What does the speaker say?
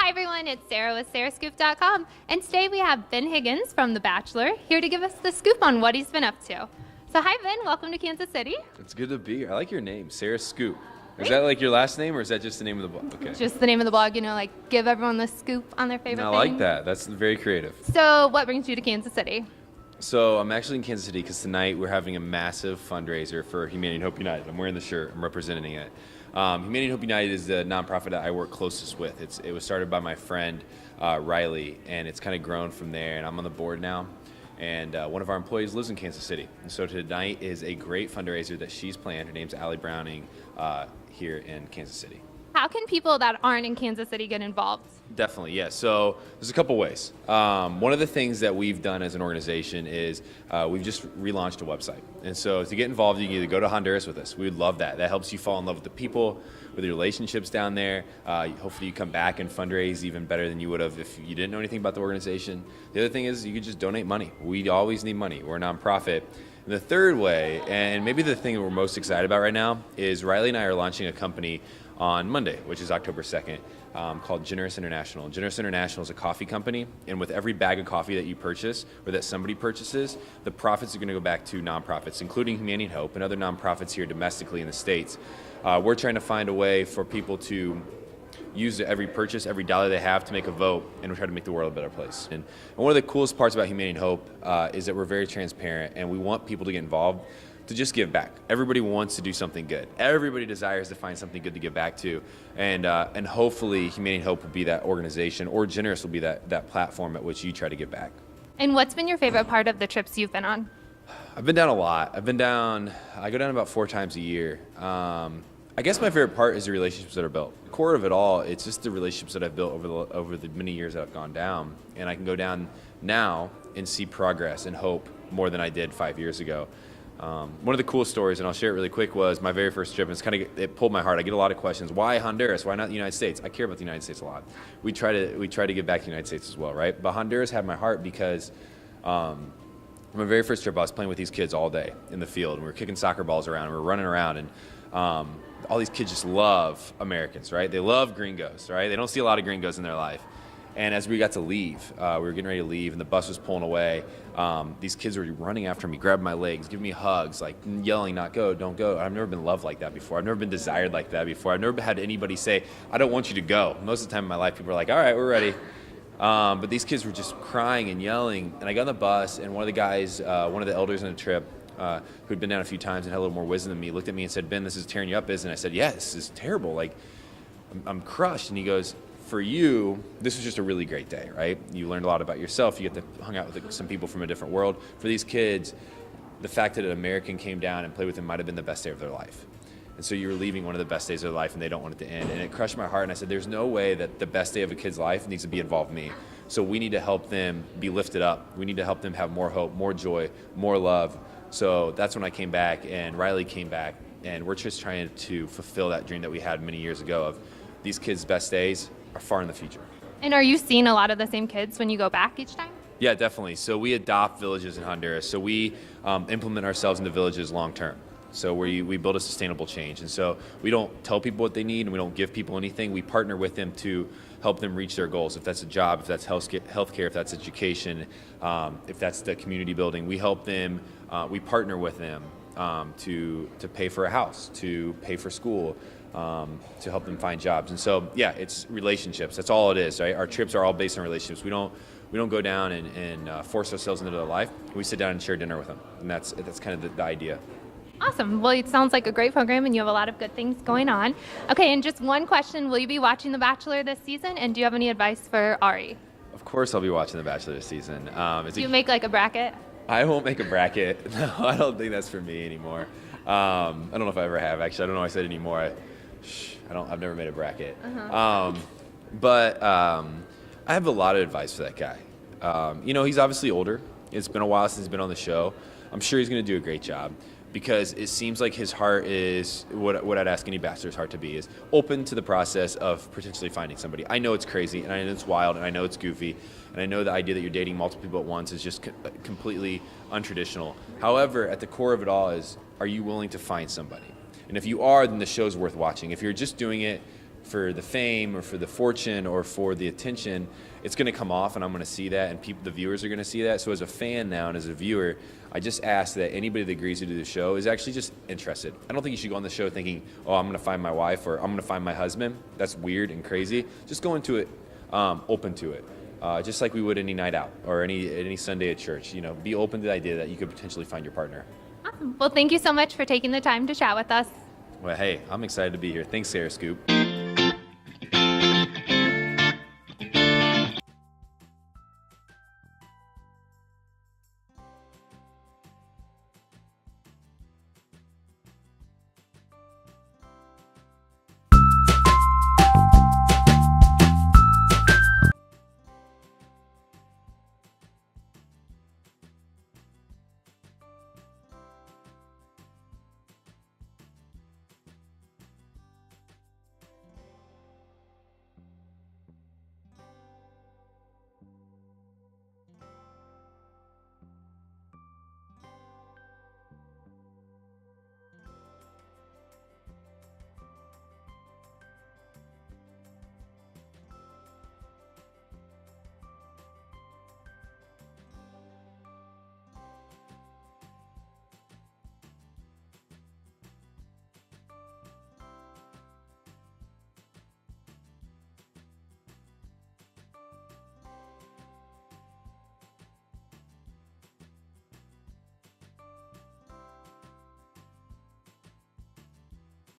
Hi everyone, it's Sarah with sarahscoop.com, and today we have Ben Higgins from The Bachelor here to give us the scoop on what he's been up to. So hi Ben, welcome to Kansas City. It's good to be here. I like your name, Sarah Scoop. Is that like your last name, or is that just the name of the blog? Okay. Just the name of the blog, like give everyone the scoop on their favorite I thing. like that. That's very creative. So what brings you to Kansas City? So I'm actually in Kansas City because tonight we're having a massive fundraiser for Humanity and Hope United. I'm wearing the shirt. I'm representing it. Humanity and Hope United is the nonprofit that I work closest with. It was started by my friend Riley, and it's kind of grown from there, and I'm on the board now. And one of our employees lives in Kansas City. And so tonight is a great fundraiser that she's planned. Her name's Allie Browning here in Kansas City. How can people that aren't in Kansas City get involved? Definitely, yeah. So there's a couple ways. One of the things that we've done as an organization is we've just relaunched a website. And so to get involved, you can either go to Honduras with us. We would love that. That helps you fall in love with the people, with the relationships down there. Hopefully you come back and fundraise even better than you would have if you didn't know anything about the organization. The other thing is you could just donate money. We always need money. We're a nonprofit. And the third way, and maybe the thing that we're most excited about right now, is Riley and I are launching a company on Monday, which is October 2nd, called Generous International. Generous International is a coffee company, and with every bag of coffee that you purchase or that somebody purchases, the profits are going to go back to nonprofits, including Humanity and Hope and other nonprofits here domestically in the States. We're trying to find a way for people to use every purchase, every dollar they have to make a vote, and we're trying to make the world a better place. And one of the coolest parts about Humanity and Hope is that we're very transparent, and we want people to get involved to just give back. Everybody wants to do something good. Everybody desires to find something good to give back to, and hopefully Humanity and Hope will be that organization, or Generous will be that platform at which you try to give back. And what's been your favorite part of the trips you've been on? I've been down a lot. I go down about 4 times a year. I guess my favorite part is the relationships that are built. The core of it all, it's just the relationships that I've built over the many years that I've gone down. And I can go down now and see progress and hope more than I did 5 years ago. One of the cool stories, and I'll share it really quick, was my very first trip. And it pulled my heart. I get a lot of questions. Why Honduras? Why not the United States? I care about the United States a lot. We try to give back to the United States as well, right? But Honduras had my heart because my very first trip, I was playing with these kids all day in the field, and we were kicking soccer balls around, and we were running around, and all these kids just love Americans, right? They love gringos, right? They don't see a lot of gringos in their life. And as we got to leave, we were getting ready to leave, and the bus was pulling away. These kids were running after me, grabbing my legs, giving me hugs, like yelling, "Not go, don't go." I've never been loved like that before. I've never been desired like that before. I've never had anybody say, "I don't want you to go." Most of the time in my life, people are like, "All right, we're ready." But these kids were just crying and yelling. And I got on the bus, and one of the guys, one of the elders on the trip, who'd been down a few times and had a little more wisdom than me, looked at me and said, "Ben, this is tearing you up, isn't it?" I said, "Yeah, this is terrible. Like, I'm crushed." And he goes, "For you, this was just a really great day, right? You learned a lot about yourself. You get to hang out with some people from a different world. For these kids, the fact that an American came down and played with them might have been the best day of their life. And so you were leaving one of the best days of their life, and they don't want it to end." And it crushed my heart. And I said, there's no way that the best day of a kid's life needs to be involved me. So we need to help them be lifted up. We need to help them have more hope, more joy, more love. So that's when I came back, and Riley came back, and we're just trying to fulfill that dream that we had many years ago of these kids' best days are far in the future. And are you seeing a lot of the same kids when you go back each time? Yeah, definitely. So we adopt villages in Honduras. So we implement ourselves into villages long term. So we build a sustainable change. And so we don't tell people what they need, and we don't give people anything. We partner with them to help them reach their goals. If that's a job, if that's healthcare, if that's education, if that's the community building, we help them, we partner with them to pay for a house, to pay for school, to help them find jobs. And so, yeah, it's relationships. That's all it is, right? Our trips are all based on relationships. We don't go down and force ourselves into their life. We sit down and share dinner with them, and that's kind of the idea. Awesome. Well, it sounds like a great program, and you have a lot of good things going on. Okay, and just one question. Will you be watching The Bachelor this season, and do you have any advice for Ari? Of course I'll be watching The Bachelor this season. Do you make like a bracket? I won't make a bracket. No, I don't think that's for me anymore. I don't know if I ever have, actually. I don't know if I said anymore. I've never made a bracket. But I have a lot of advice for that guy. He's obviously older. It's been a while since he's been on the show. I'm sure he's going to do a great job, because it seems like his heart is, what I'd ask any bachelor's heart to be, is open to the process of potentially finding somebody. I know it's crazy, and I know it's wild, and I know it's goofy, and I know the idea that you're dating multiple people at once is just completely untraditional. However, at the core of it all is, are you willing to find somebody? And if you are, then the show's worth watching. If you're just doing it for the fame or for the fortune or for the attention, it's going to come off, and I'm going to see that, and the viewers are going to see that. So as a fan now and as a viewer, I just ask that anybody that agrees to do the show is actually just interested. I don't think you should go on the show thinking, oh, I'm going to find my wife or I'm going to find my husband. That's weird and crazy. Just go into it open to it, just like we would any night out or any Sunday at church. Be open to the idea that you could potentially find your partner. Awesome. Well, thank you so much for taking the time to chat with us. Well, hey, I'm excited to be here. Thanks, Sarah Scoop.